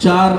4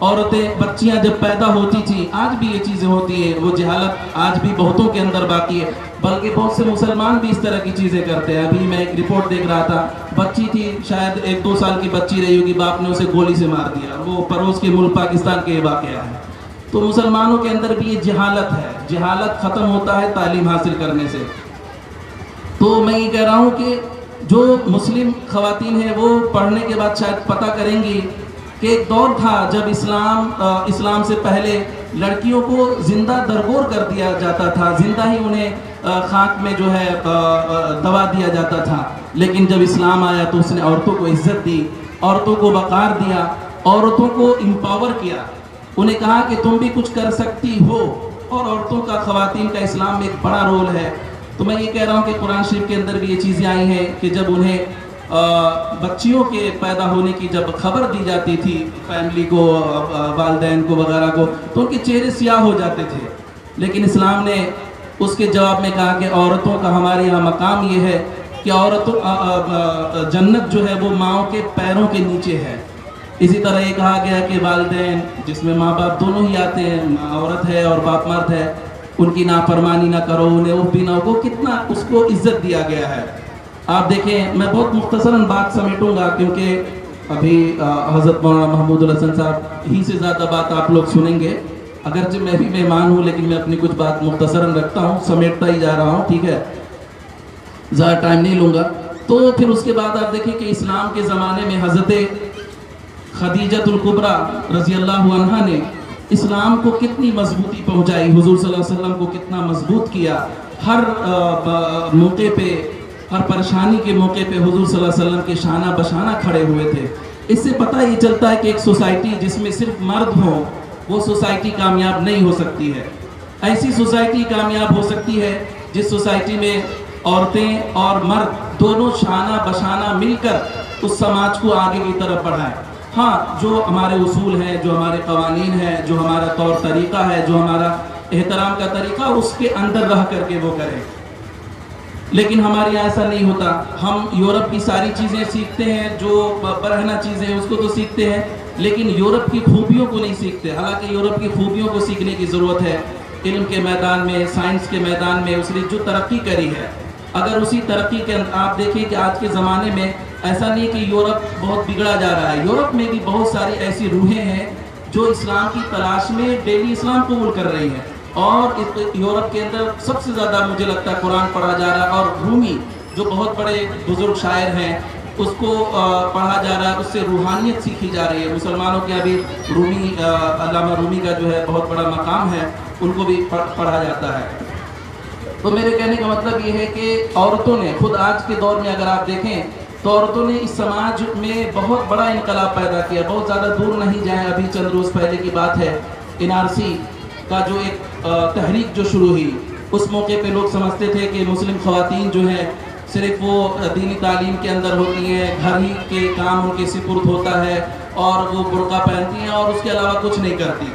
عورتیں بچیاں جب پیدا ہوتی تھیں، آج بھی یہ چیزیں ہوتی ہیں، وہ جہالت آج بھی بہتوں کے اندر باقی ہے، بلکہ بہت سے مسلمان بھی اس طرح کی چیزیں کرتے ہیں۔ ابھی میں ایک رپورٹ دیکھ رہا تھا، بچی تھی، شاید 1-2 سال کی بچی رہی ہوگی، باپ نے اسے گولی سے مار دیا۔ وہ پڑوس کے ملک پاکستان کے واقعہ ہے۔ تو مسلمانوں کے اندر بھی یہ جہالت ہے، جہالت ختم ہوتا ہے تعلیم حاصل کرنے سے۔ تو میں یہ کہہ رہا ہوں کہ جو مسلم خواتین ہیں وہ پڑھنے کے بعد شاید پتہ کریں گی کہ ایک دور تھا جب اسلام سے پہلے لڑکیوں کو زندہ درگور کر دیا جاتا تھا، زندہ ہی انہیں خاک میں جو ہے دبا دیا جاتا تھا، لیکن جب اسلام آیا تو اس نے عورتوں کو عزت دی، عورتوں کو وقار دیا، عورتوں کو امپاور کیا، انہیں کہا کہ تم بھی کچھ کر سکتی ہو، اور عورتوں کا، خواتین کا اسلام میں ایک بڑا رول ہے۔ تو میں یہ کہہ رہا ہوں کہ قرآن شریف کے اندر بھی یہ چیزیں آئی ہیں کہ جب انہیں بچیوں کے پیدا ہونے کی جب خبر دی جاتی تھی فیملی کو، والدین کو وغیرہ کو، تو ان کے چہرے سیاہ ہو جاتے تھے، لیکن اسلام نے اس کے جواب میں کہا کہ عورتوں کا ہمارے یہاں مقام یہ ہے کہ جنت جو ہے وہ ماؤں کے پیروں کے نیچے ہے۔ اسی طرح یہ کہا گیا کہ والدین، جس میں ماں باپ دونوں ہی آتے ہیں، عورت ہے اور باپ مرد ہے، ان کی نافرمانی نہ کرو، انہیں اف بھی نہ ہو، کتنا اس کو عزت دیا گیا ہے۔ آپ دیکھیں، میں بہت مختصراً بات سمیٹوں گا کیونکہ ابھی حضرت مولانا محمود الحسن صاحب ہی سے زیادہ بات آپ لوگ سنیں گے، اگرچہ میں بھی مہمان ہوں لیکن میں اپنی کچھ بات مختصراً رکھتا ہوں، سمیٹتا ہی جا رہا ہوں، ٹھیک ہے، زیادہ ٹائم نہیں لوں گا۔ تو پھر اس کے بعد آپ دیکھیں کہ اسلام کے زمانے میں حضرت خدیجۃ الکبریٰ رضی اللہ عنہا نے اسلام کو کتنی مضبوطی پہنچائی، حضور صلی اللہ علیہ وسلم کو کتنا مضبوط کیا، ہر موقع پہ، ہر پریشانی کے موقع پہ حضور صلی اللہ علیہ وسلم کے شانہ بشانہ کھڑے ہوئے تھے۔ اس سے پتہ یہ چلتا ہے کہ ایک سوسائٹی جس میں صرف مرد ہوں، وہ سوسائٹی کامیاب نہیں ہو سکتی ہے۔ ایسی سوسائٹی کامیاب ہو سکتی ہے جس سوسائٹی میں عورتیں اور مرد دونوں شانہ بشانہ مل کر اس سماج کو آگے کی طرف بڑھائیں۔ ہاں، جو ہمارے اصول ہیں، جو ہمارے قوانین ہیں، جو ہمارا طور طریقہ ہے، جو ہمارا احترام کا طریقہ، اس کے اندر رہ کر کے وہ کریں۔ لیکن ہمارے یہاں ایسا نہیں ہوتا، ہم یورپ کی ساری چیزیں سیکھتے ہیں، جو برہنہ چیزیں ہیں اس کو تو سیکھتے ہیں، لیکن یورپ کی خوبیوں کو نہیں سیکھتے۔ حالانکہ یورپ کی خوبیوں کو سیکھنے کی ضرورت ہے، علم کے میدان میں، سائنس کے میدان میں اس نے جو ترقی کری ہے، اگر اسی ترقی کے اندر آپ دیکھیں کہ آج کے زمانے میں ایسا نہیں کہ یورپ بہت بگڑا جا رہا ہے، یورپ میں بھی بہت ساری ایسی روحیں ہیں جو اسلام کی تلاش میں ڈیلی اسلام قبول کر رہی ہیں، اور یورپ کے اندر سب سے زیادہ مجھے لگتا ہے قرآن پڑھا جا رہا ہے، اور رومی جو بہت بڑے بزرگ شاعر ہیں اس کو پڑھا جا رہا ہے، اس سے روحانیت سیکھی جا رہی ہے۔ مسلمانوں کے ابھی رومی، علامہ رومی کا جو ہے بہت بڑا مقام ہے، ان کو بھی پڑھا جاتا ہے۔ تو میرے کہنے کا مطلب یہ ہے کہ عورتوں نے خود آج کے دور میں اگر آپ دیکھیں تو عورتوں نے اس سماج میں بہت بڑا انقلاب پیدا کیا۔ بہت زیادہ دور نہیں جائیں، ابھی چند روز پہلے کی بات ہے، NRC کا جو ایک تحریک جو شروع ہوئی، اس موقع پہ لوگ سمجھتے تھے کہ مسلم خواتین جو ہیں صرف وہ دینی تعلیم کے اندر ہوتی ہیں، گھر ہی کے کام ان کے سپرد ہوتا ہے، اور وہ برقع پہنتی ہیں اور اس کے علاوہ کچھ نہیں کرتی۔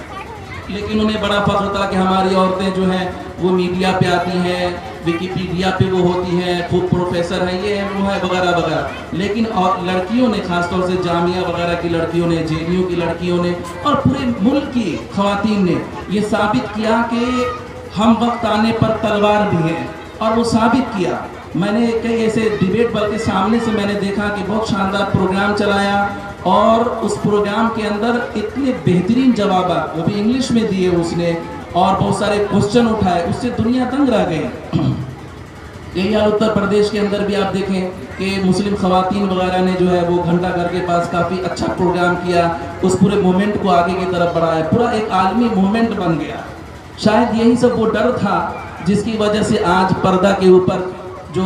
لیکن انہیں بڑا فخر تھا کہ ہماری عورتیں جو ہیں وہ میڈیا پہ آتی ہیں، ویکیپیڈیا پہ وہ ہوتی ہیں، خوب پروفیسر ہیں، یہ ہے وہ ہے وغیرہ وغیرہ۔ لیکن لڑکیوں نے، خاص طور سے جامعہ وغیرہ کی لڑکیوں نے، JNU کی لڑکیوں نے، اور پورے ملک کی خواتین نے یہ ثابت کیا کہ ہم وقت آنے پر تلوار بھی ہیں، اور وہ ثابت کیا۔ میں نے کئی ایسے ڈیبیٹ بلکہ سامنے سے میں نے دیکھا کہ بہت شاندار پروگرام چلایا، اور اس پروگرام کے اندر اتنے بہترین جوابات وہ بھی انگلش میں دیے اس نے، اور بہت سارے کوسچن اٹھائے، اس سے دنیا دنگ رہ گئی۔ یہی حال اتر پردیش کے اندر بھی آپ دیکھیں کہ مسلم خواتین وغیرہ نے جو ہے وہ گھنٹہ گھر کے پاس کافی اچھا پروگرام کیا، اس پورے موومنٹ کو آگے کی طرف بڑھایا، پورا ایک عالمی موومنٹ بن گیا۔ شاید یہی سب وہ ڈر تھا جس کی وجہ سے آج پردہ کے اوپر جو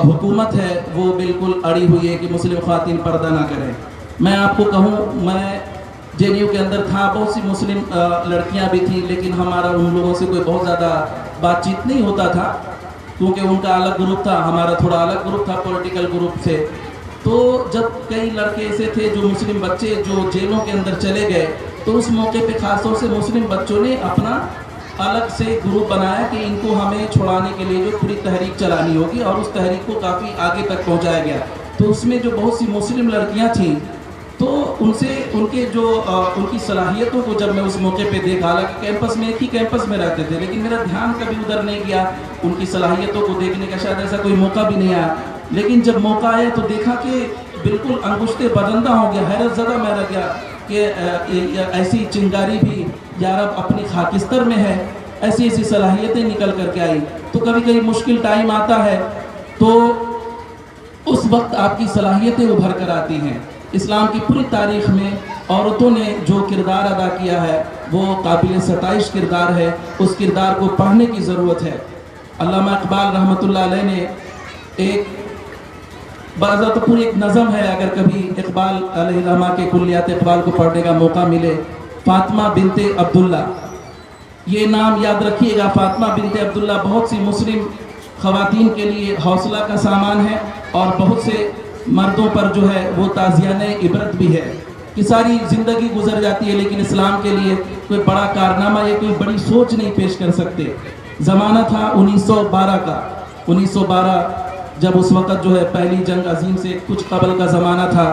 حکومت ہے وہ بالکل اڑی ہوئی ہے کہ مسلم خواتین پردہ نہ کریں۔ میں آپ کو کہوں، میں JNU کے اندر تھا، بہت سی مسلم لڑکیاں بھی تھیں، لیکن ہمارا ان لوگوں سے کوئی بہت زیادہ بات چیت نہیں ہوتا تھا، کیونکہ ان کا الگ گروپ تھا، ہمارا تھوڑا الگ گروپ تھا پولیٹیکل گروپ سے۔ تو جب کئی لڑکے ایسے تھے جو مسلم بچے جو جیلوں کے اندر چلے گئے، تو اس موقع پہ خاص طور سے مسلم بچوں نے اپنا الگ سے گروپ بنایا کہ ان کو ہمیں چھڑانے کے لیے جو پوری تحریک چلانی ہوگی، اور اس تحریک کو کافی آگے تک پہنچایا گیا۔ تو اس میں جو بہت سی مسلم لڑکیاں تھیں تو ان سے ان کے جو ان کی صلاحیتوں کو جب میں اس موقع پہ دیکھا، حالانکہ کیمپس میں ایک ہی کیمپس میں رہتے تھے، لیکن میرا دھیان کبھی ادھر نہیں گیا ان کی صلاحیتوں کو دیکھنے کا، شاید ایسا کوئی موقع بھی نہیں آیا، لیکن جب موقع آیا تو دیکھا کہ بالکل انگشت بدندہ ہو گیا، حیرت زدہ میں رہ گیا کہ ایسی چنگاری بھی یا رب اپنی خاکستر میں ہے، ایسی ایسی صلاحیتیں نکل کر کے آئی۔ تو کبھی کبھی مشکل ٹائم آتا ہے تو اس وقت آپ کی صلاحیتیں ابھر کر آتی ہیں۔ اسلام کی پوری تاریخ میں عورتوں نے جو کردار ادا کیا ہے وہ قابل ستائش کردار ہے، اس کردار کو پڑھنے کی ضرورت ہے۔ علامہ اقبال رحمۃ اللہ علیہ نے ایک تو پوری ایک نظم ہے، اگر کبھی اقبال علیہ الرحمہ کے کلیات اقبال کو پڑھنے کا موقع ملے، فاطمہ بنت عبداللہ، یہ نام یاد رکھیے گا۔ فاطمہ بنت عبداللہ بہت سی مسلم خواتین کے لیے حوصلہ کا سامان ہے، اور بہت سے مردوں پر جو ہے وہ تازیانہ عبرت بھی ہے کہ ساری زندگی گزر جاتی ہے لیکن اسلام کے لیے کوئی بڑا کارنامہ یا کوئی بڑی سوچ نہیں پیش کر سکتے۔ زمانہ تھا 1912 کا، 1912 جب اس وقت جو ہے پہلی جنگ عظیم سے کچھ قبل کا زمانہ تھا،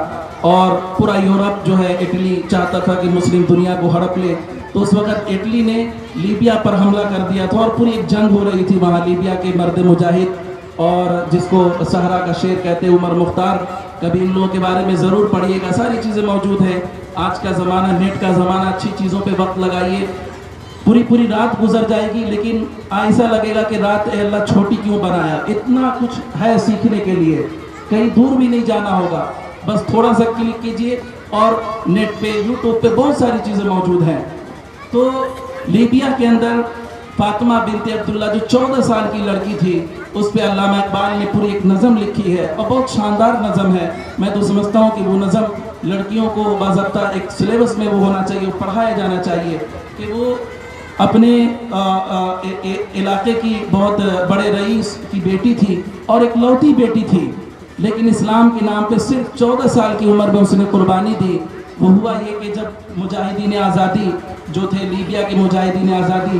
اور پورا یورپ جو ہے اٹلی چاہتا تھا کہ مسلم دنیا کو ہڑپ لے، تو اس وقت اٹلی نے لیبیا پر حملہ کر دیا تھا، اور پوری ایک جنگ ہو رہی تھی وہاں لیبیا کے مرد مجاہد، اور جس کو صحرا کا شیر کہتے ہیں، عمر مختار، کبھی ان لوگوں کے بارے میں ضرور پڑھیے گا، ساری چیزیں موجود ہیں۔ آج کا زمانہ، نیٹ کا زمانہ، اچھی چیزوں پہ وقت لگائیے، پوری رات گزر جائے گی لیکن ایسا لگے گا کہ رات اے اللہ چھوٹی کیوں بنایا، اتنا کچھ ہے سیکھنے کے لیے، کہیں دور بھی نہیں جانا ہوگا، بس تھوڑا سا کلک کیجئے اور نیٹ پہ یوٹیوب پہ بہت ساری چیزیں موجود ہیں۔ تو لیبیا کے اندر فاطمہ بنت عبداللہ جو 14 سال کی لڑکی تھی، اس پہ علامہ اقبال نے پوری ایک نظم لکھی ہے، اور بہت شاندار نظم ہے۔ میں تو سمجھتا ہوں کہ وہ نظم لڑکیوں کو باضابطہ ایک سلیبس میں وہ ہونا چاہیے، پڑھایا جانا چاہیے کہ وہ اپنے علاقے کی بہت بڑے رئیس کی بیٹی تھی اور ایک لوتی بیٹی تھی، لیکن اسلام کے نام پہ صرف 14 سال کی عمر میں اس نے قربانی دی۔ وہ ہوا یہ کہ جب مجاہدین آزادی جو تھے، لیبیا کے مجاہدین آزادی،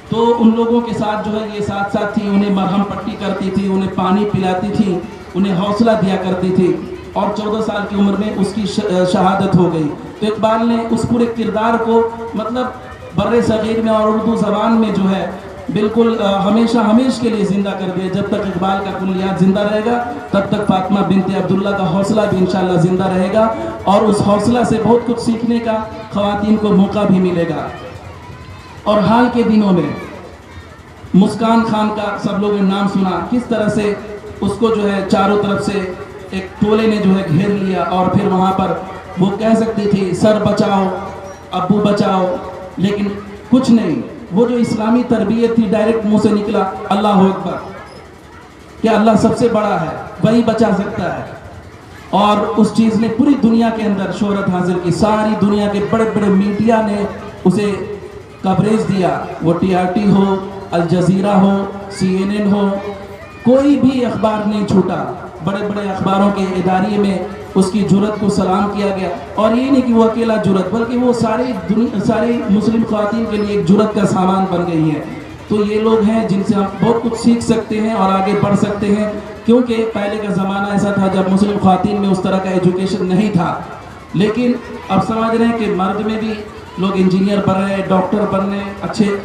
تو ان لوگوں کے ساتھ جو ہے یہ ساتھ تھی، انہیں مرہم پٹی کرتی تھی، انہیں پانی پلاتی تھی، انہیں حوصلہ دیا کرتی تھی، اور 14 سال کی عمر میں اس کی شہادت ہو گئی۔ تو اقبال نے اس پورے کردار کو مطلب بر صغیر میں اور اردو زبان میں جو ہے بالکل ہمیشہ کے لیے زندہ کر دیا۔ جب تک اقبال کا کلیات زندہ رہے گا تب تک فاطمہ بنت عبداللہ کا حوصلہ بھی انشاءاللہ زندہ رہے گا، اور اس حوصلہ سے بہت کچھ سیکھنے کا خواتین کو موقع بھی ملے گا۔ اور حال کے دنوں میں مسکان خان کا سب لوگوں نے نام سنا، کس طرح سے اس کو جو ہے چاروں طرف سے ایک ٹولے نے جو ہے گھیر لیا، اور پھر وہاں پر وہ کہہ سکتی تھی سر بچاؤ، ابو بچاؤ، لیکن کچھ نہیں، وہ جو اسلامی تربیت تھی ڈائریکٹ منہ سے نکلا اللہ اکبر، کہ اللہ سب سے بڑا ہے، وہی بچا سکتا ہے، اور اس چیز نے پوری دنیا کے اندر شہرت حاصل کی۔ ساری دنیا کے بڑے بڑے میڈیا نے اسے کوریج دیا، وہ TRT ہو، الجزیرہ ہو، CNN ہو، کوئی بھی اخبار نہیں چھوٹا، بڑے بڑے اخباروں کے اداریے میں اس کی جرت کو سلام کیا گیا۔ اور یہ نہیں کہ وہ اکیلا جرت، بلکہ وہ ساری مسلم خواتین کے لیے ایک جرت کا سامان بن گئی ہیں۔ تو یہ لوگ ہیں جن سے ہم بہت کچھ سیکھ سکتے ہیں اور آگے بڑھ سکتے ہیں، کیونکہ پہلے کا زمانہ ایسا تھا جب مسلم خواتین میں اس طرح کا ایجوکیشن نہیں تھا، لیکن اب سمجھ رہے ہیں کہ مرد میں بھی لوگ انجینئر بن رہے ہیں، ڈاکٹر بن رہے ہیں، اچھے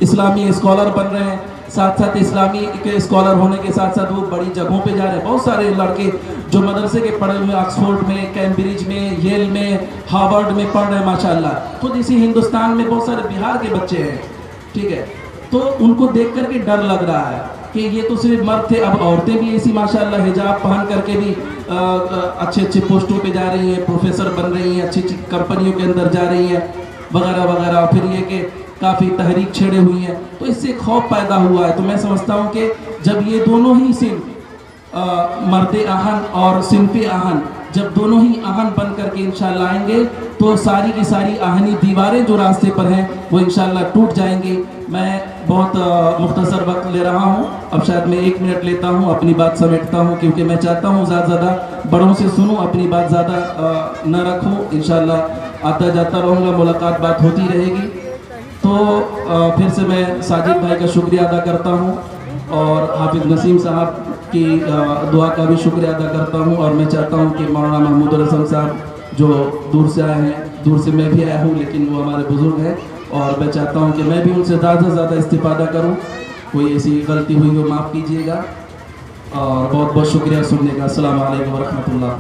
اسلامی اسکالر بن رہے ہیں، ساتھ ساتھ اسلامی کے اسکالر ہونے کے ساتھ ساتھ وہ بڑی جگہوں پہ جا رہے ہیں۔ بہت سارے لڑکے جو مدرسے کے پڑھے ہوئے آکسفورڈ میں، کیمبرج میں، ییل میں، ہارورڈ میں پڑھ رہے ہیں ماشاءاللہ۔ خود اسی ہندوستان میں بہت سارے بہار کے بچے ہیں، ٹھیک ہے، تو ان کو دیکھ کر کے ڈر لگ رہا ہے کہ یہ تو صرف مرد تھے، اب عورتیں بھی ایسی ماشاءاللہ حجاب پہن کر کے بھی اچھے پوسٹوں پہ جا رہی ہیں، پروفیسر بن رہی ہیں، اچھی کمپنیوں کے اندر جا رہی ہیں وغیرہ وغیرہ۔ پھر یہ کہ کافی تحریک چھیڑے ہوئی ہیں، تو اس سے خوف پیدا ہوا ہے۔ تو میں سمجھتا ہوں کہ جب یہ دونوں ہی صنف مرد آہن اور صنف آہن جب دونوں ہی آہن بن کر کے انشاءاللہ آئیں گے تو ساری کی ساری آہنی دیواریں جو راستے پر ہیں وہ انشاءاللہ ٹوٹ جائیں گی۔ میں بہت مختصر وقت لے رہا ہوں، اب شاید میں 1 منٹ لیتا ہوں، اپنی بات سمیٹتا ہوں، کیونکہ میں چاہتا ہوں زیادہ بڑوں سے سنوں، اپنی بات زیادہ نہ رکھوں۔ انشاءاللہ آتا جاتا رہوں گا، ملاقات بات ہوتی رہے گی۔ تو پھر سے میں ساجد بھائی کا شکریہ ادا کرتا ہوں، اور حافظ نسیم صاحب کی دعا کا بھی شکریہ ادا کرتا ہوں، اور میں چاہتا ہوں کہ مولانا محمود الحسن صاحب جو دور سے آئے ہیں. دور سے میں بھی آیا ہوں لیکن وہ ہمارے بزرگ ہیں اور میں چاہتا ہوں کہ میں بھی ان سے زیادہ سے زیادہ استفادہ کروں. کوئی ایسی غلطی ہوئی ہو معاف کیجیے گا اور بہت بہت شکریہ سننے کا. السلام علیکم ورحمۃ اللہ.